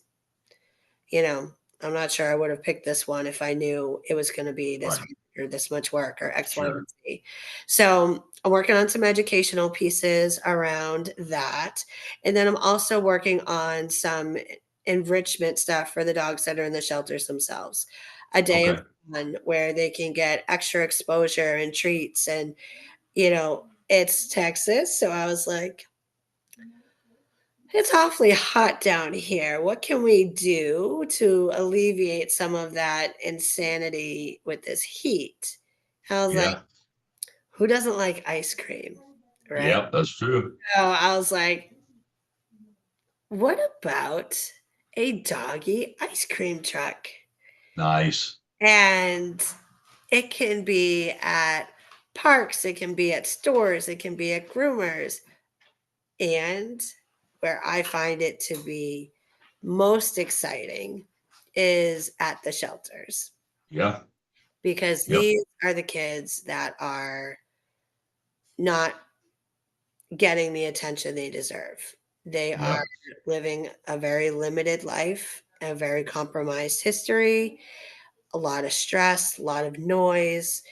you know, I'm not sure I would have picked this one if I knew it was going to be this Right. or this much work or X, Y, and Sure. Z. So I'm working on some educational pieces around that. And then I'm also working on some enrichment stuff for the dogs that are in the shelters themselves. A day of Okay. fun where they can get extra exposure and treats. And, it's Texas. So I was like, it's awfully hot down here. What can we do to alleviate some of that insanity with this heat? I was like, Yeah. who doesn't like ice cream? Right. Yep. That's true. So I was like, what about a doggy ice cream truck? Nice. And it can be at parks, it can be at stores, it can be at groomers. And where I find it to be most exciting is at the shelters, Yeah. because Yep. these are the kids that are not getting the attention they deserve. They are Yep. living a very limited life, a very compromised history, a lot of stress, a lot of noise.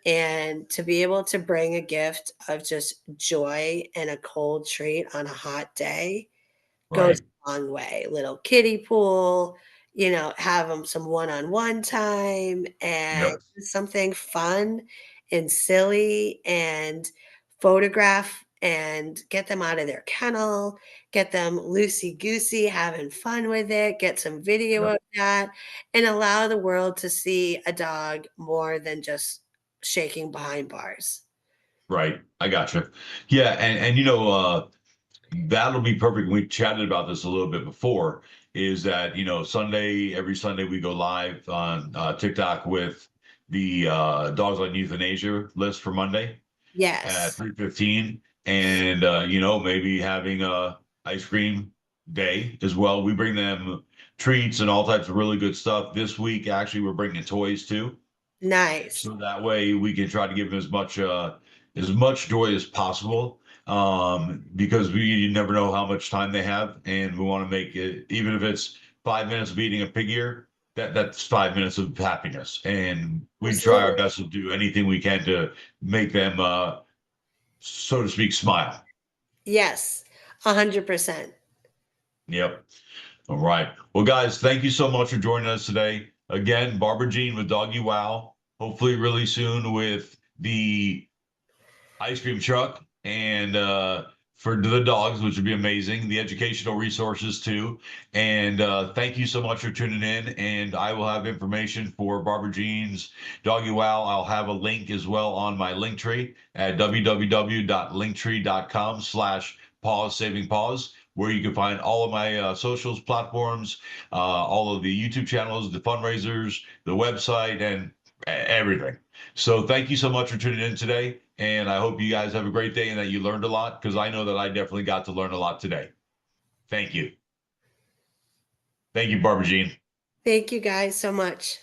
And to be able to bring a gift of just joy and a cold treat on a hot day goes Right. a long way. Little kiddie pool, have them some one-on-one time and Yep. something fun and silly, and photograph and get them out of their kennel, get them loosey-goosey, having fun with it, get some video Yep. of that, and allow the world to see a dog more than just shaking behind bars. Right. I gotcha. Yeah. And that'll be perfect. We chatted about this a little bit before. Is that every Sunday we go live on TikTok with the Dogs on Euthanasia list for Monday at Yes. 3:15, and maybe having a ice cream day as well. We bring them treats and all types of really good stuff. This week, actually, we're bringing toys too, Nice. so that way we can try to give them as much joy as possible, because we never know how much time they have, and we want to make it, even if it's 5 minutes of eating a pig ear, that's 5 minutes of happiness, and we try our Absolutely. best to do anything we can to make them so to speak, smile. Yes, 100%. Yep. All right. Well, guys, thank you so much for joining us today. Again, Barbara Jean with Doggy Wow. Hopefully, really soon with the ice cream truck, and for the dogs, which would be amazing. The educational resources too. And thank you so much for tuning in. And I will have information for Barbara Jean's Doggy Wow. I'll have a link as well on my link tree at www.linktree.com/paws saving paws, where you can find all of my socials platforms, all of the YouTube channels, the fundraisers, the website, and everything. So thank you so much for tuning in today. And I hope you guys have a great day and that you learned a lot, because I know that I definitely got to learn a lot today. Thank you. Thank you, Barbara Jean. Thank you guys so much.